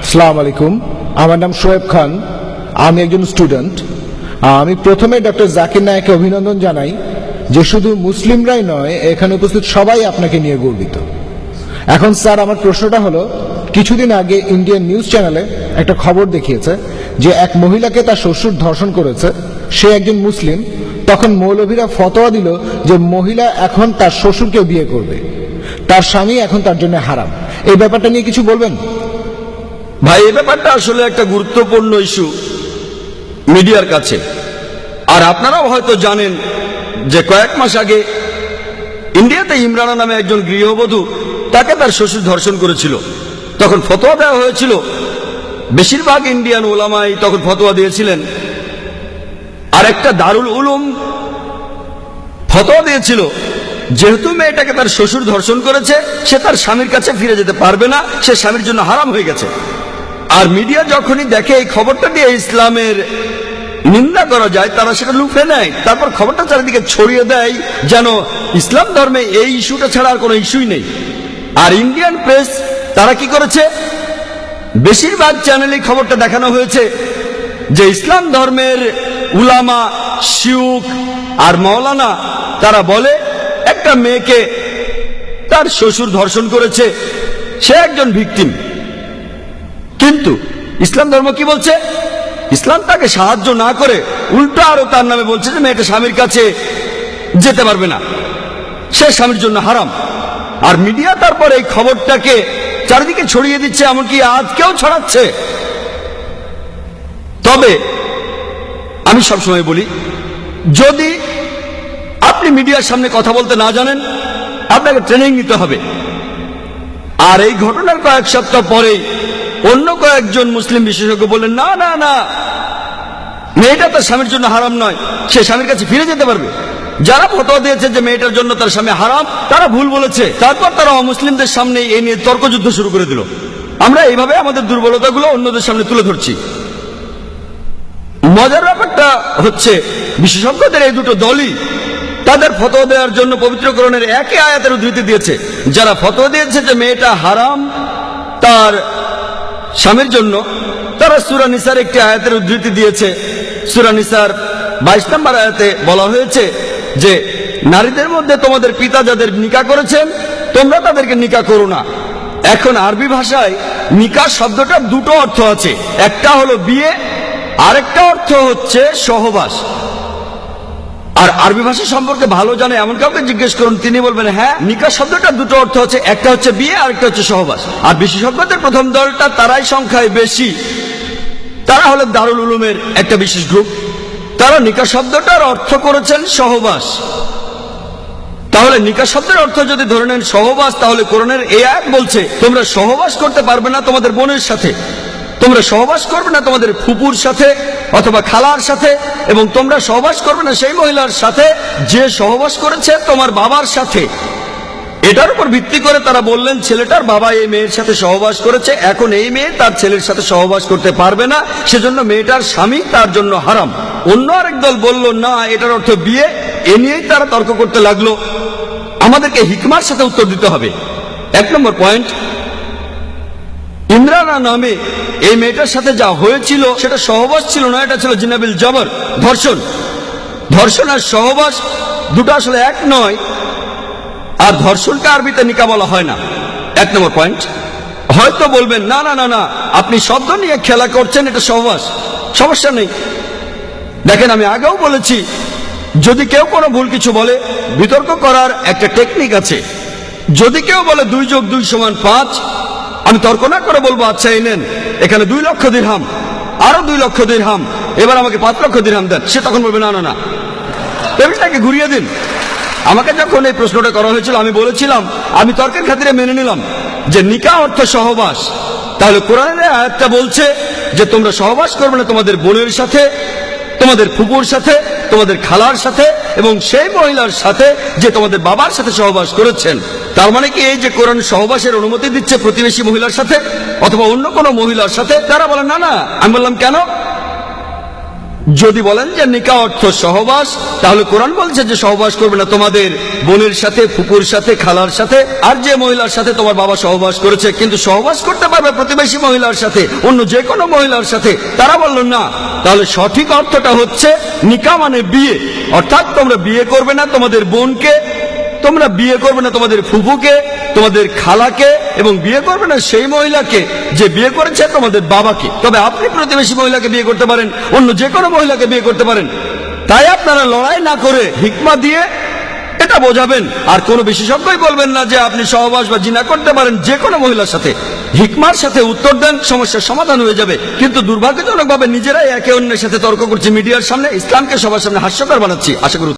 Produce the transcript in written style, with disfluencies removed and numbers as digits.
আসসালামু আলাইকুম। আমার নাম শোয়েব খান, আমি একজন স্টুডেন্ট। আমি প্রথমে ডক্টর জাকির নায়েককে অভিনন্দন জানাই যে শুধু মুসলিমরাই নয়, এখানে উপস্থিত সবাই আপনাকে নিয়ে গর্বিত। এখন স্যার, আমার প্রশ্নটা হলো, কিছুদিন আগে ইন্ডিয়ান নিউজ চ্যানেলে একটা খবর দেখিয়েছে যে এক মহিলাকে তার শ্বশুর ধর্ষণ করেছে, সে একজন মুসলিম। তখন মৌলভীরা ফতোয়া দিল যে মহিলা এখন তার শ্বশুরকে বিয়ে করবে, তার স্বামী এখন তার জন্য হারাম। এই ব্যাপারটা নিয়ে কিছু বলবেন ভাই? এই ব্যাপারটা আসলে একটা গুরুত্বপূর্ণ ইস্যু মিডিয়ার কাছে। আর আপনারাও হয়তো জানেন যে কয়েক মাস আগে ইন্ডিয়াতে ইমরানা নামে একজন গৃহবধূ, তাকে তার শ্বশুর ধর্ষণ করেছিল। তখন ফতোয়া দেওয়া হয়েছিল, বেশিরভাগ ইন্ডিয়ান ওলামাই তখন ফতোয়া দিয়েছিলেন। আর একটা দারুল উলুম ফতোয়া দিয়েছিল, যেহেতু মেয়েটাকে তার শ্বশুর ধর্ষণ করেছে, সে তার স্বামীর কাছে ফিরে যেতে পারবে না, সে স্বামীর জন্য হারাম হয়ে গেছে। আর মিডিয়া যখনই দেখে এই খবরটা দিয়ে ইসলামের নিন্দা করা যায়, তারা সেটা লুফে নেয়, তারপর খবরটা চারিদিকে ছড়িয়ে দেয় যেন ইসলাম ধর্মে এই ইস্যুটা ছাড়া আর কোনো ইস্যুই নেই। আর ইন্ডিয়ান প্রেস তারা কি করেছে, বেশিরভাগ চ্যানেলে খবরটা দেখানো হয়েছে যে ইসলাম ধর্মের উলামা, শিউখ আর মাওলানা তারা বলে একটা মেয়েকে তার শ্বশুর ধর্ষণ করেছে, সে একজন ভিকটিম। কিন্তু ইসলাম ধর্ম কি বলছে? ইসলাম তাকে সাহায্য না করে উল্টো আরো তার নামে বলছে যে মেয়েটা স্বামীর কাছে যেতে পারবে না, সে স্বামীর জন্য হারাম। আর মিডিয়া তারপর এই খবরটাকে চারিদিকে ছড়িয়ে দিচ্ছে, এমনকি আজকেও ছড়াচ্ছে। তবে আমি সবসময় বলি, যদি আপনি মিডিয়ার সামনে কথা বলতে না জানেন, আপনাকে ট্রেনিং নিতে হবে। আর এই ঘটনার কয়েক সপ্তাহ পরেই অন্য কয়েকজন মুসলিম বিশেষজ্ঞ বললেন, না না না, মেয়েটা তার স্বামীর জন্য হারাম নয়, সে স্বামীর কাছে ফিরে যেতে পারবে। যারা ফতোয়া দিয়েছে যে মেয়েটার জন্য তার স্বামী হারাম, তারা ভুল বলেছে। তারপর তারা অমুসলিমদের সামনে এই নিয়ে তর্কযুদ্ধ শুরু করে দিল। আমরা এইভাবে আমাদের দুর্বলতাগুলো অন্যদের সামনে তুলে ধরছি। মজার ব্যাপারটা হচ্ছে, বিশেষজ্ঞদের এই দুটো দলই তাদের ফতোয়া দেওয়ার জন্য পবিত্র কোরআনের একই আয়াতের উদ্ধৃতি দিয়েছে। যারা ফতোয়া দিয়েছে যে মেয়েটা হারাম তার স্বামীর জন্য, তারা সূরা নিসার একটি আয়াতের উদ্ধৃতি দিয়েছে। সূরা নিসার 22 নম্বর আয়াতে বলা হয়েছে যে নারীদের মধ্যে তোমাদের পিতা যাদের নিকাহ করেছেন, তোমরা তাদেরকে নিকাহ করো না। এখন আরবি ভাষায় নিকাহ শব্দটার দুটো অর্থ আছে, একটা হলো বিয়ে, আরেকটা অর্থ হচ্ছে সহবাস। আর আরবি ভাষা সম্পর্কে ভালো জানে এমন কাউকে জিজ্ঞেস করুন, তিনি বলবেন হ্যাঁ, নিকাহ শব্দটার দুটো অর্থ আছে, একটা হচ্ছে বিয়ে, আরেকটা হচ্ছে সহবাস। আর বিশেষজ্ঞদের প্রথম দলটা, তারাই সংখ্যায় বেশি, তারা হলো দারুল উলুমের একটা বিশেষ গ্রুপ। তারা নিকাহ শব্দটার অর্থ করেছেন সহবাস। তাহলে নিকাহ শব্দের অর্থ যদি ধরে নেন সহবাস, তাহলে কোরআনের এই আয়াত বলছে তোমরা সহবাস করতে পারবে না তোমাদের বোনের সাথে, তোমরা সহবাস করবে না তোমাদের ফুপুর সাথে অথবা খালার সাথে, এবং তোমরা সহবাস করবে না সেই মহিলার সাথে যে সহবাস করেছে তোমার বাবার সাথে। এটার উপর ভিত্তি করে তারা বললেন ছেলেটার বাবা এই মেয়ের সাথে সহবাস করেছে, এখন এই মেয়ে তার ছেলের সাথে সহবাস করতে পারবে না, সেজন্য মেয়েটার স্বামী তার জন্য হারাম। অন্য আরেক দল বলল না, এটার অর্থ বিয়ে। এ নিয়েই তারা তর্ক করতে লাগলো। আমাদেরকে হিকমার সাথে উত্তর দিতে হবে। 1 নম্বর পয়েন্ট, ইমরানা নামে এই মেয়েটার সাথে যা হয়েছিল সেটা সহবাস ছিল না, এটা ছিল জিনাবিল জবর, ধর্ষণ। ধর্ষণ আর সহবাস দুটো আসলে এক নয়। আর ধর্ষণকে আরবিতে নিকাহ বলা হয় না। 1 নম্বর পয়েন্ট। হয়তো বলবেন না না না না, আপনি শব্দ নিয়ে খেলা করছেন, এটা সহবাস, সমস্যা নেই। দেখেন, আমি আগেও বলেছি, যদি কেউ কোনো ভুল কিছু বলে, বিতর্ক করার একটা টেকনিক আছে। যদি কেউ বলে 2 যোগ 2 সমান 5, আমি তর্ক না করে বলবো আচ্ছা এই নেন, এখানে 2 লক্ষ দিরহাম, আরো 2 লক্ষ দিরহাম, এবার আমাকে 5 লক্ষ দিরহাম দেন। সে তখন বলবে না না না, টেবিলটাকে ঘুরিয়ে দিন। আমাকে যখন এই প্রশ্নটা করা হয়েছিল, আমি বলেছিলাম আমি তর্কের খাতিরে মেনে নিলাম যে নিকাহ অর্থ সহবাস। তাহলে কোরআনের আয়াতটা বলছে যে তোমরা সহবাস করবে না তোমাদের বোনের সাথে, তোমাদের ফুপুর সাথে, তোমাদের খালার সাথে, এবং সেই মহিলার সাথে যে তোমাদের বাবার সাথে সহবাস করেছেন। তার মানে কি এই যে কোরআন সহবাসের অনুমতি দিচ্ছে প্রতিবেশী মহিলার সাথে অথবা অন্য কোনো মহিলার সাথে? তারা বলে না না। আমি বললাম কেন? যদি বলেন যে নিকাহ অর্থ সহবাস, তাহলে কোরআন বলছে যে সহবাস করবে না তোমাদের বোনের সাথে, ফুপুর সাথে, খালার সাথে, আর যে মহিলার সাথে তোমার বাবা সহবাস করেছে। কিন্তু সহবাস করতে পারবে প্রতিবেশী মহিলার সাথে, অন্য যে কোনো মহিলার সাথে। তারা বলল না। তাহলে সঠিক অর্থটা হচ্ছে নিকাহ মানে বিয়ে, অর্থাৎ তোমরা বিয়ে করবে না তোমাদের বোনকে, তোমরা বিয়ে করবে না তোমাদের ফুফুকে, তোমাদের খালাকে, এবং বিয়ে করবে না সেই মহিলাকে যে বিয়ে করেছে তোমাদের বাবাকে। তবে আপনি প্রতিবেশী মহিলাকে বিয়ে করতে পারেন, অন্য যে কোনো মহিলাকে বিয়ে করতে পারেন। তাই আপনারা লড়াই না করে হিকমা দিয়ে এটা বোঝাবেন। আর কোনো বিশেষজ্ঞই বলবেন না যে আপনি সহবাস বা জিনা করতে পারেন যে কোনো মহিলার সাথে। হিকমার সাথে উত্তর দেন, সমস্যার সমাধান হয়ে যাবে। কিন্তু দুর্ভাগ্যজনকভাবে নিজেরাই একে অন্যের সাথে তর্ক করছে মিডিয়ার সামনে, ইসলামকে সবার সামনে হাস্যকর বানাচ্ছি। আশা করি